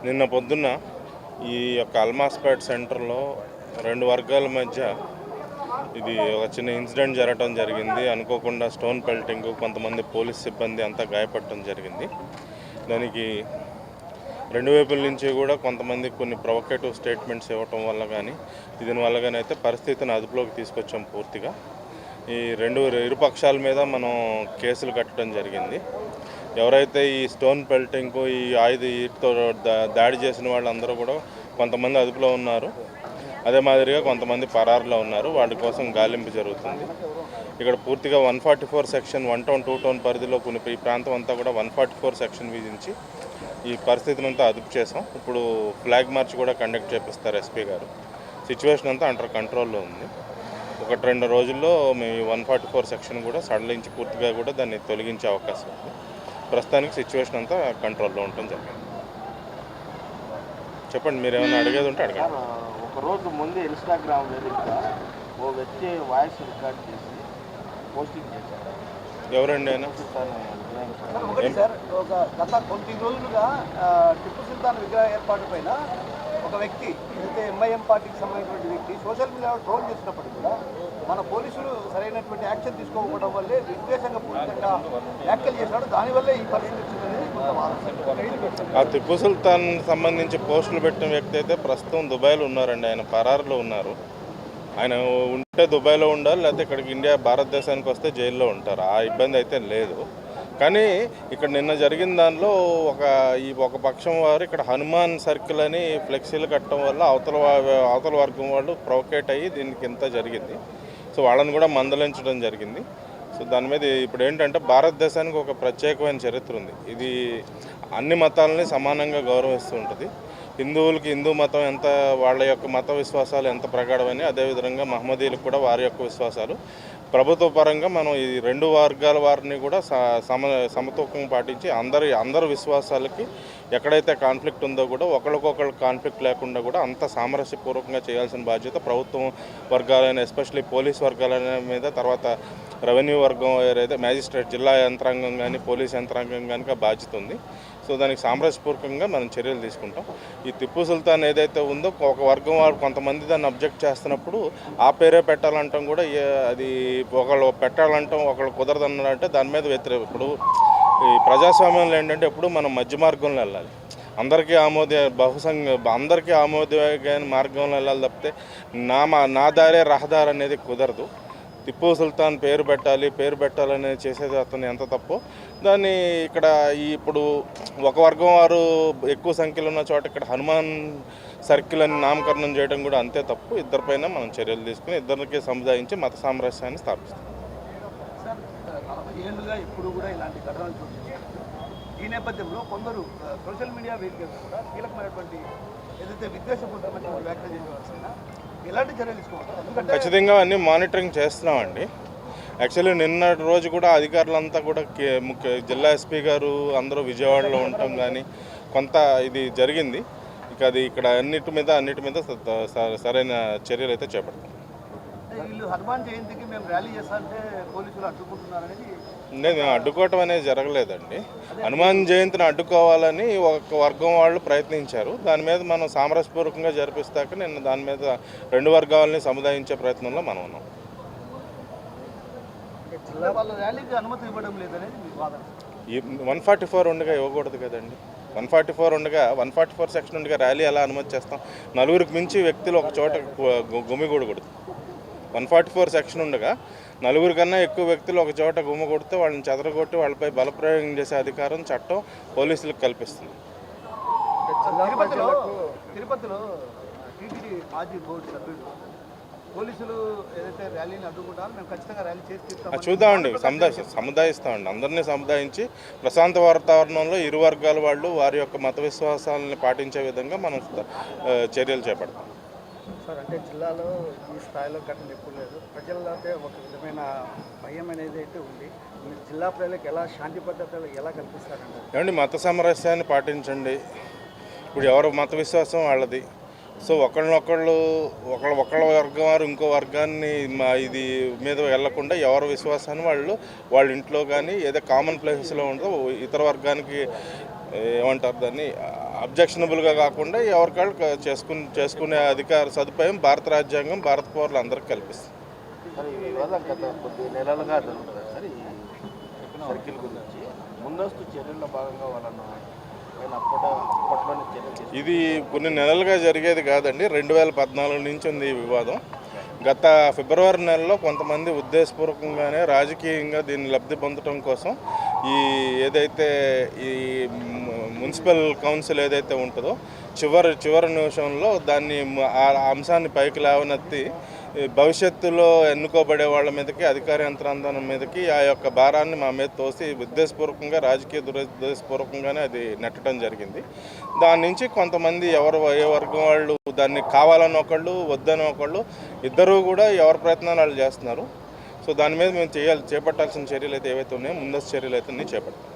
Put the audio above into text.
నిన్న పొద్దున్న ఈ యొక్క అల్మాస్పేట్ సెంటర్లో రెండు వర్గాల మధ్య ఇది ఒక చిన్న ఇన్సిడెంట్ జరగడం జరిగింది. అనుకోకుండా స్టోన్ పెల్టింగ్, కొంతమంది పోలీస్ సిబ్బంది అంతా గాయపడటం జరిగింది. దానికి రెండు వైపుల నుంచి కూడా కొంతమంది కొన్ని ప్రొవకేటివ్ స్టేట్మెంట్స్ ఇవ్వటం వల్ల కానీ దీనివల్ల కానీ అయితే పరిస్థితిని అదుపులోకి తీసుకొచ్చాం పూర్తిగా. ఈ ఇరు పక్షాల మీద మనం కేసులు కట్టడం జరిగింది. ఎవరైతే ఈ స్టోన్ పెల్టింగ్, ఈ ఈటితో దాడి చేసిన వాళ్ళందరూ కూడా కొంతమంది అదుపులో ఉన్నారు. అదే మాదిరిగా కొంతమంది పరారులో ఉన్నారు. వాటి కోసం గాలింపు జరుగుతుంది. ఇక్కడ పూర్తిగా 144 సెక్షన్ 1 టౌన్ 2 టౌన్ పరిధిలో ఈ ప్రాంతం అంతా కూడా 144 సెక్షన్ విధించి ఈ పరిస్థితిని అంతా అదుపు చేసాం. ఇప్పుడు ఫ్లాగ్ మార్చ్ కూడా కండక్ట్ చేపిస్తారు ఎస్పీ గారు. సిచ్యువేషన్ అంతా అండర్ కంట్రోల్లో ఉంది. 1-2 రోజుల్లో మేము 144 సెక్షన్ కూడా సడలించి పూర్తిగా కూడా దాన్ని తొలగించే అవకాశం ఉంది. ప్రస్తుతానికి సిచ్యువేషన్ అంతా కంట్రోల్లో ఉండటం జరిగింది. చెప్పండి, మీరు ఏమైనా అడిగేది ఉంటే అడగండి. ఒకరోజు ముందు ఇన్స్టాగ్రామ్ వేదికగా ఓ వ్యక్తి వాయిస్ రికార్డ్ చేసి పోస్టింగ్ చేశారు. ఎవరండి ఆయన? సార్, ఒక గత 20 రోజులుగా టిప్పు సుల్తాన్ విగ్రహ ఏర్పాటు పైన ఒక వ్యక్తి, అయితే ఎంఐఎం పార్టీకి సంబంధించిన వ్యక్తి సోషల్ మీడియాలో ట్రోల్ చేసినప్పటికీ కూడా మన పోలీసులు సరైనటువంటి యాక్షన్ తీసుకోకపోవడం వల్లే విద్వేషంగా పూర్తిగా వ్యాఖ్యలు చేశాడు. దానివల్లే ఈ పరిస్థితి వచ్చిందనేది కొంత వాదన. ఆ టిప్పు సుల్తాన్ సంబంధించి పోస్టులు పెట్టిన వ్యక్తి అయితే ప్రస్తుతం దుబాయ్లో ఉన్నారండి. ఆయన పరారులో ఉన్నారు. ఆయన ఉంటే దుబాయ్లో ఉండాలి, లేకపోతే ఇక్కడికి భారతదేశానికి వస్తే జైల్లో ఉంటారు. ఆ ఇబ్బంది అయితే లేదు. కానీ ఇక్కడ నిన్న జరిగిన దానిలో ఒక పక్షం వారు ఇక్కడ హనుమాన్ సర్కిల్ అని ఫ్లెక్సీలు కట్టడం వల్ల అవతల వర్గం వాళ్ళు ప్రొవకేట్ అయ్యి దీనికి ఇంత జరిగింది. సో వాళ్ళని కూడా మందలించడం జరిగింది. సో దాని మీద ఇప్పుడు ఏంటంటే భారతదేశానికి ఒక ప్రత్యేకమైన చరిత్ర ఉంది. ఇది అన్ని మతాలని సమానంగా గౌరవిస్తూ ఉంటుంది. హిందువులకి హిందూ మతం ఎంత, వాళ్ళ యొక్క మత విశ్వాసాలు ఎంత ప్రగాఢమని, అదేవిధంగా మహమ్మదీలకు కూడా వారి యొక్క విశ్వాసాలు. ప్రభుత్వ పరంగా మనం ఈ రెండు వర్గాల వారిని కూడా సమతూకం పాటించి అందరి విశ్వాసాలకి ఎక్కడైతే కాన్ఫ్లిక్ట్ ఉందో కూడా ఒకరికొకరు కాన్ఫ్లిక్ట్ లేకుండా కూడా అంత సామరస్యపూర్వకంగా చేయాల్సిన బాధ్యత ప్రభుత్వం వర్గాలైన, ఎస్పెషల్లీ పోలీస్ వర్గాలైన మీద, తర్వాత రెవెన్యూ వర్గం ఏదైతే మ్యాజిస్ట్రేట్, జిల్లా యంత్రాంగం కానీ పోలీస్ యంత్రాంగం కానీ బాధ్యత ఉంది. సో దానికి సామరస్యపూర్వకంగా మనం చర్యలు తీసుకుంటాం. ఈ టిప్పు సుల్తాన్ ఏదైతే ఉందో ఒక వర్గం వారు కొంతమంది దాన్ని అబ్జెక్ట్ చేస్తున్నప్పుడు ఆ పేరే పెట్టాలంటాం కూడా, అది ఒకళ్ళు పెట్టాలంటాం ఒకళ్ళు కుదరదన్నారంటే దాని మీద వ్యతిరేకం. ఇప్పుడు ఈ ప్రజాస్వామ్యంలో ఏంటంటే ఎప్పుడు మనం మధ్య మార్గంలో వెళ్ళాలి. అందరికీ ఆమోదయోగ్యమైన మార్గంలో వెళ్ళాలి తప్పితే నా దారే రహదారి అనేది కుదరదు. టిప్పు సుల్తాన్ పేరు పెట్టాలనేది చేసేది అతను ఎంత తప్పు. దాన్ని ఇక్కడ ఇప్పుడు ఒక వర్గం వారు ఎక్కువ సంఖ్యలో ఉన్న చోట ఇక్కడ హనుమాన్ సర్కిల్ అని నామకరణం చేయడం కూడా అంతే తప్పు. ఇద్దరిపైన మనం చర్యలు తీసుకుని ఇద్దరికి సముదాయించి మత సామరస్యాన్ని స్థాపిస్తాం. సార్, 40 ఏళ్ళుగా ఇప్పుడు కూడా ఇలాంటి ఘటనలు చూస్తున్నాం. ఈ నేపథ్యంలో కొందరు సోషల్ మీడియా వేదికగా కూడా కీలకమైనటువంటి ఏదైతే విద్వేషపూరితమైన వ్యాఖ్యలు చేసేవాల్సిన ఎలాంటి చర్యలు తీసుకోవాలి? ఖచ్చితంగా అన్నీ మానిటరింగ్ చేస్తున్నామండి. యాక్చువల్లీ నిన్నటి రోజు కూడా అధికారులంతా కూడా జిల్లా ఎస్పీ గారు అందరూ విజయవాడలో ఉండటం కానీ కొంత ఇది జరిగింది. ఇక అది ఇక్కడ అన్నిటి మీద సరైన చర్యలు అయితే చేపడతాం. వీళ్ళు హనుమాన్ జయంతికి మేము ర్యాలీ చేస్తామంటే పోలీసులు అడ్డుకుంటున్నారనేది మేము అడ్డుకోవటం అనేది జరగలేదండి. హనుమాన్ జయంతిని అడ్డుకోవాలని ఒక వర్గం వాళ్ళు ప్రయత్నించారు. దాని మీద మనం సామరస్యపూర్వకంగా జరిపిస్తాక నేను దాని మీద రెండు వర్గాలని సముదాయించే ప్రయత్నంలో మనం ఉన్నాం. వాళ్ళ ర్యాలీకి అనుమతి ఇవ్వడం లేదనేది మీ వాదన. 144 ఉండగా ఇవ్వకూడదు కదండి. 144 ఉండగా 144 సెక్షన్ ఉండగా ర్యాలీ ఎలా అనుమతి చేస్తాం? నలుగురికి మించి వ్యక్తులు ఒక చోట గుమిగూడకూడదు. 144 సెక్షన్ ఉండగా నలుగురి కన్నా ఎక్కువ వ్యక్తులు ఒక చోట గుమ్మకొడితే వాళ్ళని చెదరగొట్టి వాళ్ళపై బలప్రయోగం చేసే అధికారం చట్టం పోలీసులకు కల్పిస్తుంది. తిరుపతిలో టీటీడీ మాజీ బోర్డు సభ్యుడు పోలీసులు ఏదైతే ర్యాలీని అడ్డుకుంటారో మేము ఖచ్చితంగా ర్యాలీ చేసి చూద్దామండి, సముదాయిస్తామండి. అందరినీ సముదాయించి ప్రశాంత వాతావరణంలో ఇరు వర్గాల వాళ్ళు వారి యొక్క మత విశ్వాసాలని పాటించే విధంగా మనం చర్యలు చేపడతాం. సార్, అంటే జిల్లాలో ఈ స్థాయిలో ఘటన ఎప్పుడు లేదు. ప్రజల్లో అయితే ఒక విధమైన భయం అనేది అయితే ఉంది. జిల్లా ప్రజలకు ఎలా శాంతి భద్రతలు ఎలా కల్పిస్తారండి? ఏమండి, మత సామరస్యాన్ని పాటించండి. ఇప్పుడు ఎవరు మత విశ్వాసం వాళ్ళది. సో ఒకళ్ళ వర్గం వారు ఇంకో వర్గాన్ని ఇది మీద వెళ్లకుండా ఎవరి విశ్వాసాన్ని వాళ్ళ ఇంట్లో కానీ ఏదో కామన్ ప్లేసెస్లో ఉంటుందో ఇతర వర్గానికి ఏమంటారు దాన్ని అబ్జెక్షనబుల్గా కాకుండా ఎవరికాళ్ళు చేసుకునే అధికార సదుపాయం భారత రాజ్యాంగం భారత పౌరులు అందరికీ కల్పిస్తుంది. సార్ ఈ వివాదం గత కొద్ది నెలలుగా జరుగుతుంది సార్ ఈ సర్కిల్ గురించి ముందస్తు చర్యల్లో భాగంగా వాళ్ళను ఆయన అప్పట్లోనే చర్యలు తీసుకున్నారు. ఇది కొన్ని నెలలుగా జరిగేది కాదండి. 2014 నుంచి ఉంది ఈ వివాదం. గత ఫిబ్రవరి నెలలో కొంతమంది ఉద్దేశపూర్వకంగానే రాజకీయంగా దీన్ని లబ్ధి పొందడం కోసం ఈ ఏదైతే ఈ మున్సిపల్ కౌన్సిల్ ఏదైతే ఉంటుందో చివరి నిమిషంలో దాన్ని ఆ అంశాన్ని పైకి లేవనెత్తి భవిష్యత్తులో ఎన్నుకోబడే వాళ్ళ మీదకి అధికార యంత్రాంగం మీదకి ఆ యొక్క భారాన్ని మా మీద తోసి ఉద్దేశపూర్వకంగా రాజకీయ దురుద్దేశపూర్వకంగానే అది నెట్టడం జరిగింది. దాని నుంచి కొంతమంది ఏ వర్గం వాళ్ళు దాన్ని కావాలని ఒకళ్ళు వద్దని ఒకళ్ళు ఇద్దరూ కూడా ఎవరి ప్రయత్నాలు వాళ్ళు చేస్తున్నారు. సో దాని మీద మేము చేపట్టాల్సిన చర్యలు అయితే ఏవైతే ఉన్నాయో ముందస్తు చర్యలు అయితే చేపడతాం.